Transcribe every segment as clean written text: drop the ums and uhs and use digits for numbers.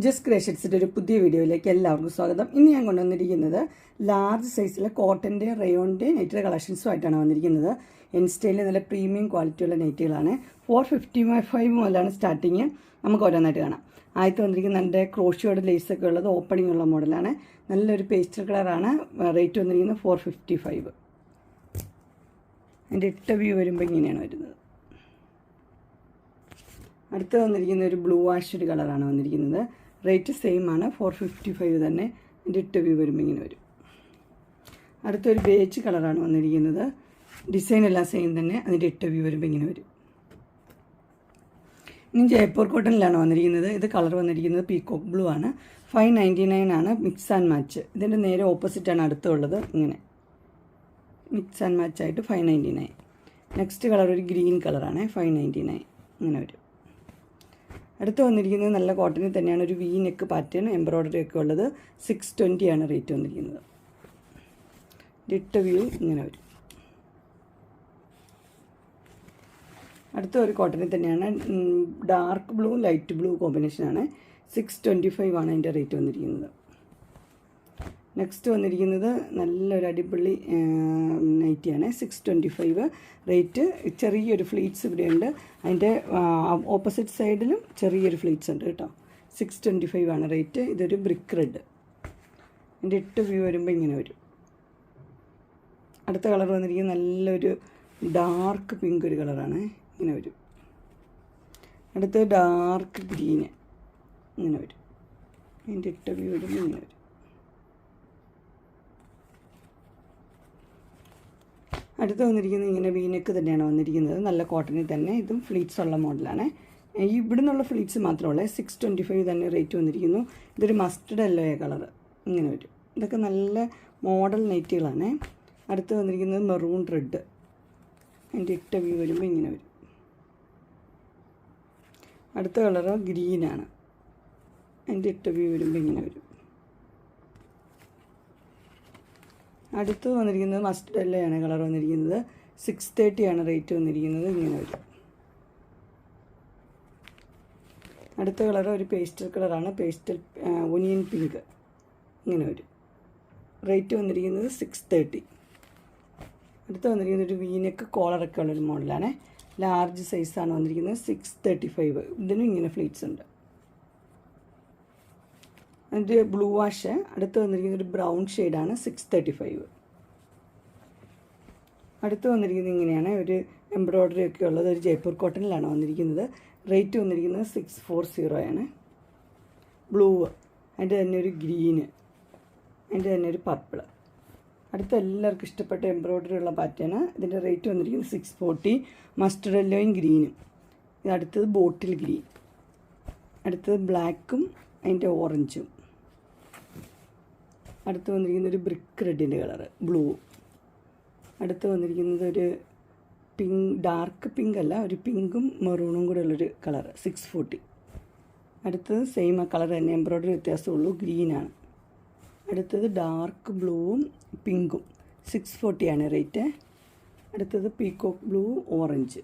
Just ക്രിയേഷൻസിൻ്റെ ഒരു പുതിയ വീഡിയോയിലേക്ക് എല്ലാവർക്കും സ്വാഗതം. ഇന്ന് ഞാൻ കൊണ്ടുവന്നിരിക്കുന്നത് ലാർജ് സൈസിലെ കോട്ടൻ്റെ റയോണിൻ്റെ നെറ്റിയുടെ കളക്ഷൻസുമായിട്ടാണ് വന്നിരിക്കുന്നത്. ഇൻസ്റ്റയിൽ നല്ല പ്രീമിയം ക്വാളിറ്റിയുള്ള നെറ്റുകളാണ്. 455 മുതലാണ് സ്റ്റാർട്ടിങ്. നമുക്ക് ഓരോന്നായിട്ട് കാണാം. ആദ്യത്തെ വന്നിരിക്കുന്നത് നല്ല ക്രോഷിയോട് ലേസൊക്കെ ഉള്ളത് ഓപ്പണിംഗ് ഉള്ള മോഡലാണ്. നല്ലൊരു പേസ്റ്റൽ കളറാണ്. റേറ്റ് വന്നിരിക്കുന്നത് 455. അതിൻ്റെ ഇട്ട വ്യൂ വരുമ്പോൾ ഇങ്ങനെയാണ് വരുന്നത്. അടുത്ത് വന്നിരിക്കുന്ന ഒരു ബ്ലൂ ആഷ് ഒരു കളറാണ് വന്നിരിക്കുന്നത്. റേറ്റ് സെയിം ആണ്, 455 തന്നെ. അതിൻ്റെ ഇട്ട വ്യൂ വരുമ്പോൾ ഇങ്ങനെ വരും. അടുത്തൊരു ബേജ് കളറാണ് വന്നിരിക്കുന്നത്. ഡിസൈൻ എല്ലാം സെയിം തന്നെ. അതിൻ്റെ ഇട്ട വ്യൂ വരുമ്പോൾ ഇങ്ങനെ വരും. ഇനി ജയ്പൂർ കോട്ടണിലാണ് വന്നിരിക്കുന്നത്. ഇത് കളർ വന്നിരിക്കുന്നത് പീകോക്ക് ബ്ലൂ ആണ്. 599 ആണ്. Mix and match. ഇതിൻ്റെ നേരെ ഓപ്പോസിറ്റാണ് അടുത്തുള്ളത്. ഇങ്ങനെ മിക്സ് ആൻഡ് മാച്ചായിട്ട് 599. നെക്സ്റ്റ് കളർ ഒരു ഗ്രീൻ കളറാണ്. 599 ഇങ്ങനെ വരും. അടുത്ത് വന്നിരിക്കുന്നത് നല്ല കോട്ടണിൽ തന്നെയാണ്. ഒരു വി നെക്ക് പാറ്റേൺ എംബ്രോയ്ഡറി ഒക്കെ ഉള്ളത്. 620 ആണ് റേറ്റ് വന്നിരിക്കുന്നത്. ഇട്ട വ്യൂ ഇങ്ങനെ വരും. അടുത്ത ഒരു കോട്ടണിൽ തന്നെയാണ്. ഡാർക്ക് ബ്ലൂ ലൈറ്റ് ബ്ലൂ കോമ്പിനേഷനാണ്. 625 ആണ് അതിൻ്റെ റേറ്റ് വന്നിരിക്കുന്നത്. നെക്സ്റ്റ് വന്നിരിക്കുന്നത് നല്ലൊരു അടിപൊളി നൈറ്റിയാണ്. 625 റേറ്റ്. ചെറിയൊരു ഫ്ലീറ്റ്സ് ഇവിടെയുണ്ട്. അതിൻ്റെ ഓപ്പോസിറ്റ് സൈഡിലും ചെറിയൊരു ഫ്ലീറ്റ്സ് ഉണ്ട് കേട്ടോ. 625 ആണ് റേറ്റ്. ഇതൊരു ബ്രിക്ക് റെഡ്. അതിൻ്റെ ഇട്ട് വ്യൂ വരുമ്പോൾ ഇങ്ങനെ വരും. അടുത്ത കളർ വന്നിരിക്കുന്നത് നല്ലൊരു ഡാർക്ക് പിങ്ക് ഒരു കളറാണ്. ഇങ്ങനെ വരും. അടുത്ത് ഡാർക്ക് ഗ്രീന് ഇങ്ങനെ വരും. അതിൻ്റെ ഇട്ട വ്യൂ വരുമ്പോൾ ഇങ്ങനെ വരും. അടുത്ത് വന്നിരിക്കുന്നത് ഇങ്ങനെ വീനെക്ക് തന്നെയാണ് വന്നിരിക്കുന്നത്. നല്ല കോട്ടണിൽ തന്നെ. ഇതും ഫ്ലീറ്റ്സ് ഉള്ള മോഡലാണ്. ഇവിടെ നിന്നുള്ള ഫ്ലീറ്റ്സ് മാത്രമല്ല. 625 തന്നെ റേറ്റ് വന്നിരിക്കുന്നു. ഇതൊരു മസ്റ്റർഡ് യെല്ലോ കളർ ഇങ്ങനെ വരും. ഇതൊക്കെ നല്ല മോഡൽ നൈറ്റുകളാണ്. അടുത്ത് വന്നിരിക്കുന്നത് മെറൂൺ റെഡ്. അതിൻ്റെ ഇട്ട വ്യൂ വരുമ്പോൾ ഇങ്ങനെ വരും. അടുത്ത കളർ ഗ്രീനാണ്. അതിൻ്റെ ഇട്ട വ്യൂ വരുമ്പോൾ ഇങ്ങനെ വരും. അടുത്ത് വന്നിരിക്കുന്നത് മസ്റ്റർഡ് യെല്ലോയാണ് കളർ വന്നിരിക്കുന്നത്. 630 ആണ് റേറ്റ് വന്നിരിക്കുന്നത്. ഇങ്ങനെ വരും. അടുത്ത കളർ ഒരു പേസ്റ്റൽ കളറാണ്. പേസ്റ്റൽ ഒനിയൻ പിങ്ക് ഇങ്ങനെ വരും. റേറ്റ് വന്നിരിക്കുന്നത് 630. അടുത്ത് വന്നിരിക്കുന്നത് ഒരു വീനെക്ക് കോളറൊക്കെ ഉള്ളൊരു മോഡലാണ്. ലാർജ് സൈസാണ് വന്നിരിക്കുന്നത്. 635. ഇതിനും ഇങ്ങനെ ഫ്ലീറ്റ്സ് ഉണ്ട്. അതിൻ്റെ ബ്ലൂ വാഷ്. അടുത്ത് വന്നിരിക്കുന്നത് ഒരു ബ്രൗൺ ഷെയ്ഡാണ്. 635. അടുത്ത് വന്നിരിക്കുന്നത് ഇങ്ങനെയാണ്. ഒരു എംബ്രോയ്ഡറി ഒക്കെ ഉള്ളത്. ഒരു ജയ്പൂർ കോട്ടണിലാണ് വന്നിരിക്കുന്നത്. റേറ്റ് വന്നിരിക്കുന്നത് 640 ആണ്. ബ്ലൂ. അതിൻ്റെ തന്നെ ഒരു ഗ്രീന്. അതിൻ്റെ തന്നെ ഒരു പർപ്പിൾ. അടുത്ത എല്ലാവർക്കും ഇഷ്ടപ്പെട്ട എംബ്രോയ്ഡറി ഉള്ള പാറ്റേൺ. ഇതിൻ്റെ റേറ്റ് വന്നിരിക്കുന്നത് 640. മസ്റ്റർഡ് യെല്ലോയും ഗ്രീനും. അടുത്തത് ബോട്ടിൽ ഗ്രീൻ. അടുത്തത് ബ്ലാക്കും അതിൻ്റെ ഓറഞ്ചും. അടുത്ത് വന്നിരിക്കുന്നത് ഒരു ബ്രിക്ക് റെഡിൻ്റെ കളറ് ബ്ലൂ. അടുത്ത് വന്നിരിക്കുന്നത് ഒരു പിങ്ക്, ഡാർക്ക് പിങ്ക് അല്ല, ഒരു പിങ്കും മെറൂണും കൂടെ ഉള്ളൊരു കളറ്. 640. അടുത്തത് സെയിം ആ കളർ തന്നെ, എംബ്രോയ്ഡറി വ്യത്യാസമുള്ളൂ. ഗ്രീനാണ്. അടുത്തത് ഡാർക്ക് ബ്ലൂവും പിങ്കും. 640 ആണ് റേറ്റ്. അടുത്തത് പീകോക്ക് ബ്ലൂ ഓറഞ്ച്.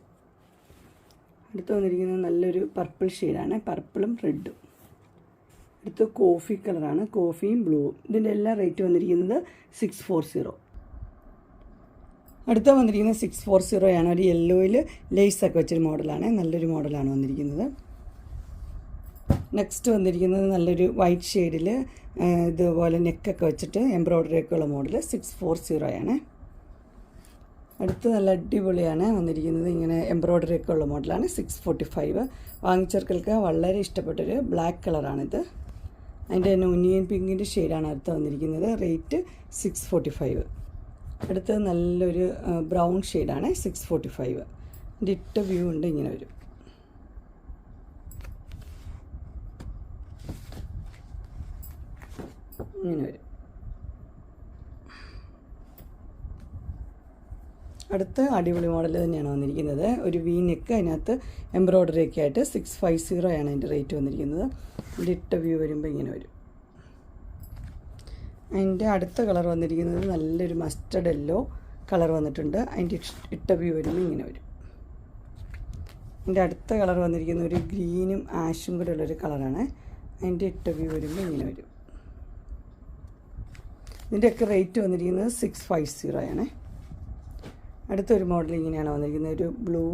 അടുത്ത് വന്നിരിക്കുന്നത് നല്ലൊരു പർപ്പിൾ ഷെയ്ഡാണ്. പർപ്പിളും റെഡും. അടുത്ത് കോഫി കളറാണ്. കോഫിയും ബ്ലൂവും. ഇതിൻ്റെ എല്ലാ റേറ്റ് വന്നിരിക്കുന്നത് 640. അടുത്ത വന്നിരിക്കുന്നത് 640 ആണ്. ഒരു യെല്ലോയിൽ ലേസൊക്കെ വെച്ചൊരു മോഡലാണ്. നല്ലൊരു മോഡലാണ് വന്നിരിക്കുന്നത്. നെക്സ്റ്റ് വന്നിരിക്കുന്നത് നല്ലൊരു വൈറ്റ് ഷെയ്ഡിൽ ഇതുപോലെ നെക്കൊക്കെ വെച്ചിട്ട് എംബ്രോയ്ഡറി ഒക്കെ ഉള്ള മോഡൽ. 640 ആണ്. അടുത്ത് നല്ല അടിപൊളിയാണ് വന്നിരിക്കുന്നത്. ഇങ്ങനെ എംബ്രോയ്ഡറി ഒക്കെ ഉള്ള മോഡലാണ്. 645. വാങ്ങിച്ചവർക്കൾക്ക് വളരെ ഇഷ്ടപ്പെട്ടൊരു ബ്ലാക്ക് കളറാണിത്. അതിൻ്റെ തന്നെ ഒനിയൻ പിങ്കിൻ്റെ ഷെയ്ഡാണ് അടുത്ത് വന്നിരിക്കുന്നത്. റേറ്റ് 645. അടുത്തത് നല്ലൊരു ബ്രൗൺ ഷെയ്ഡാണ്. 645. ഇതിൻ്റെ ഇട്ട വ്യൂ ഉണ്ട്. ഇങ്ങനെ വരും. ഇങ്ങനെ വരും. അടുത്ത അടിപൊളി മോഡൽ തന്നെയാണ് വന്നിരിക്കുന്നത്. ഒരു വി നെക്ക്. അതിനകത്ത് എംബ്രോയ്ഡറി ഒക്കെ ആയിട്ട് 650 ആണ് അതിൻ്റെ റേറ്റ് വന്നിരിക്കുന്നത്. ഇതിൻ്റെ ഇട്ട വ്യൂ വരുമ്പോൾ ഇങ്ങനെ വരും. അതിൻ്റെ അടുത്ത കളർ വന്നിരിക്കുന്നത് നല്ലൊരു മസ്റ്റർഡ് യെല്ലോ കളർ വന്നിട്ടുണ്ട്. അതിൻ്റെ ഇട്ട വ്യൂ വരുമ്പോൾ ഇങ്ങനെ വരും. ഇതിൻ്റെ അടുത്ത കളർ വന്നിരിക്കുന്ന ഒരു ഗ്രീനും ആഷും കൂടെ ഉള്ളൊരു കളറാണ്. അതിൻ്റെ ഇട്ട വ്യൂ വരുമ്പോൾ ഇങ്ങനെ വരും. ഇതിൻ്റെയൊക്കെ റേറ്റ് വന്നിരിക്കുന്നത് 650 ആണ്. അടുത്തൊരു മോഡൽ ഇങ്ങനെയാണ് വന്നിരിക്കുന്നത്. ഒരു ബ്ലൂ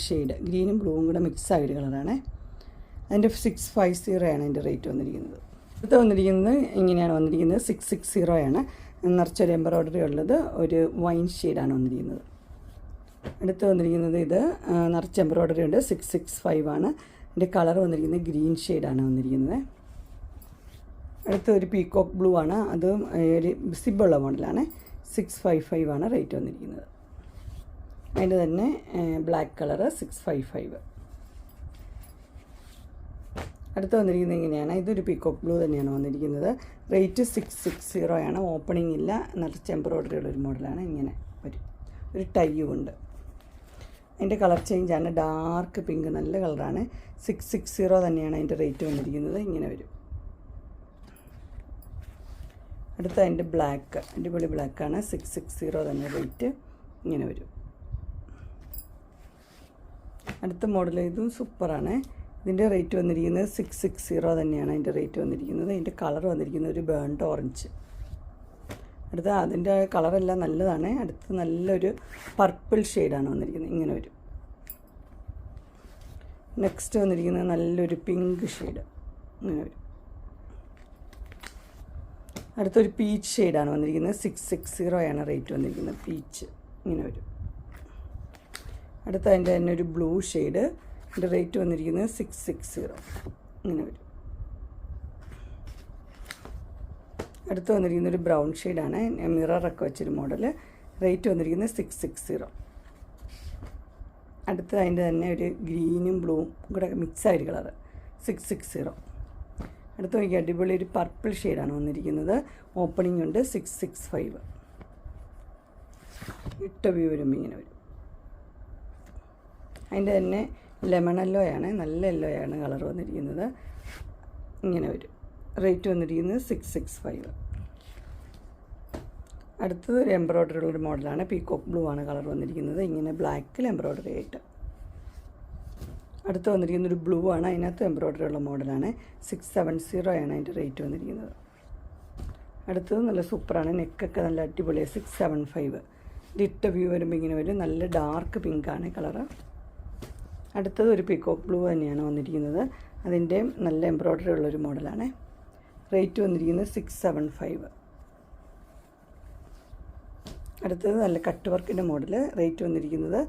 ഷെയ്ഡ്, ഗ്രീനും ബ്ലൂവും കൂടെ മിക്സ് ആയൊരു കളറാണ്. അതിൻ്റെ 650 ആണ് അതിൻ്റെ റേറ്റ് വന്നിരിക്കുന്നത്. അടുത്ത് വന്നിരിക്കുന്നത് ഇങ്ങനെയാണ് വന്നിരിക്കുന്നത്. 660 ആണ്. നിറച്ചൊരു എംബ്രോയ്ഡറി ഉള്ളത്, ഒരു വൈൻ ഷെയ്ഡാണ് വന്നിരിക്കുന്നത്. അടുത്ത് വന്നിരിക്കുന്നത് ഇത് നിറച്ച് എംബ്രോയ്ഡറി ഉണ്ട്. 665 ആണ്. ഇതിൻ്റെ കളർ വന്നിരിക്കുന്നത് ഗ്രീൻ ഷെയ്ഡാണ് വന്നിരിക്കുന്നത്. അടുത്ത ഒരു പീകോക്ക് ബ്ലൂ ആണ്. അതും ഒരു സിബുള്ള മോഡലാണ്. 655 ആണ് റേറ്റ് വന്നിരിക്കുന്നത്. അതിൻ്റെ തന്നെ ബ്ലാക്ക് കളറ് 655. അടുത്ത് വന്നിരിക്കുന്നത് ഇങ്ങനെയാണ്. ഇതൊരു പീകോക്ക് ബ്ലൂ തന്നെയാണ് വന്നിരിക്കുന്നത്. റേറ്റ് 660 ആണ്. ഓപ്പണിംഗ് ഇല്ല, നിറച്ച് എംബ്രോയ്ഡറി ഉള്ളൊരു മോഡലാണ്. ഇങ്ങനെ ഒരു ടൈയും ഉണ്ട്. അതിൻ്റെ കളർ ചേഞ്ചാണ്. ഡാർക്ക് പിങ്ക്, നല്ല കളറാണ്. 660 തന്നെയാണ് അതിൻ്റെ റേറ്റ് വന്നിരിക്കുന്നത്. ഇങ്ങനെ വരും. അടുത്ത അതിൻ്റെ ബ്ലാക്ക്, അടിപൊളി ബ്ലാക്കാണ്. 660 തന്നെ റേറ്റ്. ഇങ്ങനെ വരും. അടുത്ത മോഡൽ ഇതും സൂപ്പറാണ്. ഇതിൻ്റെ റേറ്റ് വന്നിരിക്കുന്നത് 660 തന്നെയാണ് അതിൻ്റെ റേറ്റ് വന്നിരിക്കുന്നത്. അതിൻ്റെ കളർ വന്നിരിക്കുന്നത് ഒരു ബേൺഡ് ഓറഞ്ച്. അടുത്ത അതിൻ്റെ കളറെല്ലാം നല്ലതാണ്. അടുത്ത് നല്ലൊരു പർപ്പിൾ ഷെയ്ഡാണ് വന്നിരിക്കുന്നത്. ഇങ്ങനെ വരും. നെക്സ്റ്റ് വന്നിരിക്കുന്നത് നല്ലൊരു പിങ്ക് ഷെയ്ഡ്. ഇങ്ങനെ വരും. അടുത്തൊരു പീച്ച് ഷെയ്ഡാണ് വന്നിരിക്കുന്നത്. 660 ആണ് റേറ്റ് വന്നിരിക്കുന്നത്. പീച്ച് ഇങ്ങനെ വരും. അടുത്ത അതിൻ്റെ തന്നെ ഒരു ബ്ലൂ ഷെയ്ഡ്. അതിൻ്റെ റേറ്റ് വന്നിരിക്കുന്നത് 660 ഇങ്ങനെ വരും. അടുത്ത് വന്നിരിക്കുന്ന ഒരു ബ്രൗൺ ഷെയ്ഡാണ്. മിററൊക്കെ വെച്ചൊരു മോഡൽ. റേറ്റ് വന്നിരിക്കുന്നത് 660. അടുത്ത് അതിൻ്റെ തന്നെ ഒരു ഗ്രീനും ബ്ലൂവും കൂടെ മിക്സായൊരു കളറ് 660. അടുത്ത് നോക്കി അടിപൊളി ഒരു പർപ്പിൾ ഷെയ്ഡാണ് വന്നിരിക്കുന്നത്. ഓപ്പണിംഗ് ഉണ്ട്. 665. ഇട്ട വ്യൂ വരുമ്പോൾ ഇങ്ങനെ വരും. അതിൻ്റെ തന്നെ ലെമൺ യെല്ലോയാണ്, നല്ല യെല്ലോയാണ് കളർ വന്നിരിക്കുന്നത്. ഇങ്ങനെ വരും. റേറ്റ് വന്നിരിക്കുന്നത് 665. അടുത്തത് ഒരു എംബ്രോയ്ഡറി ഉള്ളൊരു മോഡലാണ്. പീകോക്ക് ബ്ലൂ ആണ് കളർ വന്നിരിക്കുന്നത്. ഇങ്ങനെ ബ്ലാക്കിൽ എംബ്രോയ്ഡറി ആയിട്ട്. അടുത്ത് വന്നിരിക്കുന്നൊരു ബ്ലൂ ആണ്. അതിനകത്ത് എംബ്രോയ്ഡറി ഉള്ള മോഡലാണ്. 670 ആണ് അതിൻ്റെ റേറ്റ് വന്നിരിക്കുന്നത്. അടുത്തത് നല്ല സൂപ്പറാണ്. നെക്കൊക്കെ നല്ല അടിപൊളിയാണ്. 675. ഇട്ട വ്യൂ വരുമ്പോൾ ഇങ്ങനെ വരും. നല്ല ഡാർക്ക് പിങ്കാണ് കളറ്. അടുത്തത് ഒരു പീകോക്ക് ബ്ലൂ തന്നെയാണ് വന്നിരിക്കുന്നത്. അതിൻ്റെ നല്ല എംബ്രോയ്ഡറി ഉള്ളൊരു മോഡലാണ്. റേറ്റ് വന്നിരിക്കുന്നത് 675. അടുത്തത് നല്ല കട്ട് വർക്കിൻ്റെ മോഡൽ. റേറ്റ് വന്നിരിക്കുന്നത്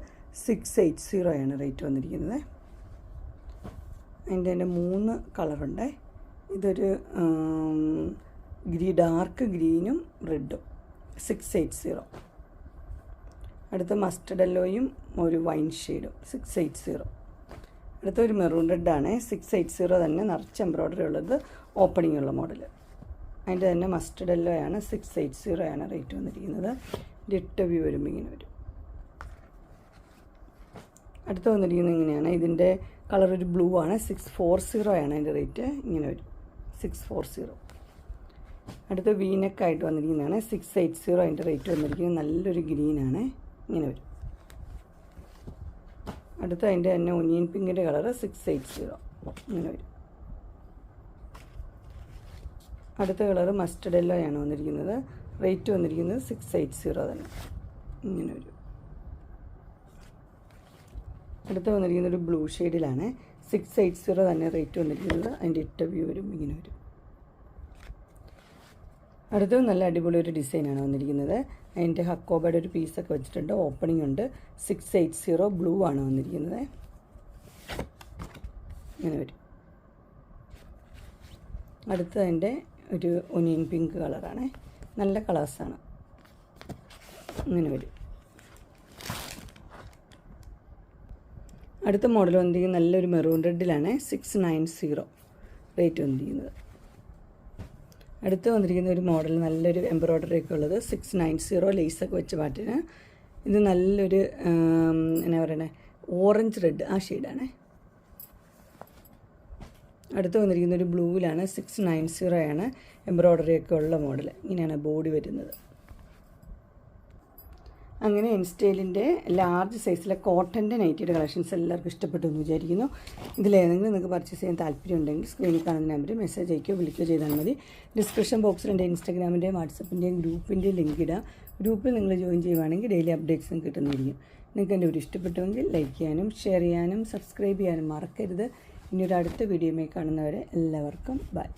680 ആണ് റേറ്റ് വന്നിരിക്കുന്നത്. അതിൻ്റെ തന്നെ 3 കളറുണ്ട്. ഇതൊരു ഡാർക്ക് ഗ്രീനും റെഡും 680. അടുത്ത മസ്റ്റർഡ് യെല്ലോയും ഒരു വൈൻ ഷെയ്ഡും 680. അടുത്ത ഒരു മെറൂൺ റെഡാണ്. 680 തന്നെ നിറച്ച് എംബ്രോയ്ഡറി ഉള്ളത്, ഓപ്പണിംഗ് ഉള്ള മോഡൽ. അതിൻ്റെ തന്നെ മസ്റ്റർഡ് യെല്ലോ ആണ്. 680 ആണ് റേറ്റ് വന്നിരിക്കുന്നത്. ഇട്ട വ്യൂ വരുമ്പോൾ ഇങ്ങനെ വരും. അടുത്ത് വന്നിരിക്കുന്നത് ഇങ്ങനെയാണ്. ഇതിൻ്റെ കളർ ഒരു ബ്ലൂ ആണ്. 640 ആണ് അതിൻ്റെ റേറ്റ്. ഇങ്ങനെ വരും. 640. അടുത്ത് വീനക്കായിട്ട് വന്നിരിക്കുന്നതാണ്. 680 അതിൻ്റെ റേറ്റ് വന്നിരിക്കുന്നത്. നല്ലൊരു ഗ്രീനാണ്. ഇങ്ങനെ വരും. അടുത്ത് അതിൻ്റെ തന്നെ ഒനിയൻ പിങ്കിൻ്റെ കളറ് 680 ഇങ്ങനെ വരും. അടുത്ത കളറ് മസ്റ്റർഡ് യെല്ലോ ആണ് വന്നിരിക്കുന്നത്. റേറ്റ് വന്നിരിക്കുന്നത് 680 തന്നെ. ഇങ്ങനെ വരും. അടുത്ത് വന്നിരിക്കുന്നത് ഒരു ബ്ലൂ ഷെയ്ഡിലാണ്. 680 തന്നെ റേറ്റ് വന്നിരിക്കുന്നത്. അതിൻ്റെ ഇട്ട വ്യൂ വരും ഇങ്ങനെ വരും. അടുത്തത് നല്ല അടിപൊളി ഒരു ഡിസൈനാണ് വന്നിരിക്കുന്നത്. അതിൻ്റെ ഹക്കോബയുടെ ഒരു പീസൊക്കെ വെച്ചിട്ടുണ്ട്. ഓപ്പണിംഗ് ഉണ്ട്. 680 ബ്ലൂ ആണ് വന്നിരിക്കുന്നത്. ഇങ്ങനെ വരും. അടുത്ത അതിൻ്റെ ഒരു ഒനിയൻ പിങ്ക് കളറാണ്. നല്ല കളേഴ്സാണ്. ഇങ്ങനെ വരും. അടുത്ത മോഡൽ വന്നിരിക്കുന്നത് നല്ലൊരു മെറൂൺ റെഡിലാണ്. 690 റേറ്റ് വന്നിരിക്കുന്നത്. അടുത്ത് വന്നിരിക്കുന്ന ഒരു മോഡൽ നല്ലൊരു എംബ്രോയ്ഡറി ഒക്കെ ഉള്ളത് 690 ലേസൊക്കെ വെച്ച പാട്ടിന്. ഇത് നല്ലൊരു എന്നാ പറയണേ, ഓറഞ്ച് റെഡ് ആ ഷെയ്ഡാണ്. അടുത്ത് വന്നിരിക്കുന്ന ഒരു ബ്ലൂവിലാണ്. 690 ആണ് എംബ്രോയ്ഡറി ഒക്കെ ഉള്ള മോഡൽ. ഇങ്ങനെയാണ് ബോഡി വരുന്നത്. അങ്ങനെ ഇൻസ്റ്റൈലിൻ്റെ ലാർജ് സൈസിലെ കോട്ടൻ്റെ നൈറ്റിയുടെ കളക്ഷൻസ് എല്ലാവർക്കും ഇഷ്ടപ്പെട്ടു എന്ന് വിചാരിക്കുന്നു. ഇതിലേതെങ്കിലും നിങ്ങൾക്ക് പർച്ചേസ് ചെയ്യാൻ താല്പര്യമുണ്ടെങ്കിൽ സ്ക്രീനിൽ കാണുന്ന നമ്പറിൽ മെസ്സേജ് അയക്കുകയോ വിളിക്കുകയോ ചെയ്താൽ മതി. ഡിസ്ക്രിപ്ഷൻ ബോക്സിൽ എൻ്റെ ഇൻസ്റ്റാഗ്രാമിൻ്റെയും വാട്സപ്പിൻ്റെയും ഗ്രൂപ്പിൻ്റെയും ലിങ്ക് ഇടുക. ഗ്രൂപ്പിൽ നിങ്ങൾ ജോയിൻ ചെയ്യുവാണെങ്കിൽ ഡെയിലി അപ്ഡേറ്റ്സും കിട്ടുന്നതായിരിക്കും. നിങ്ങൾക്ക് എൻ്റെ വീഡിയോ ഇഷ്ടപ്പെട്ടുവെങ്കിൽ ലൈക്ക് ചെയ്യാനും ഷെയർ ചെയ്യാനും സബ്സ്ക്രൈബ് ചെയ്യാനും മറക്കരുത്. ഇനി ഒരു അടുത്ത വീഡിയോയുമായി കാണുന്നവരെ എല്ലാവർക്കും ബൈ.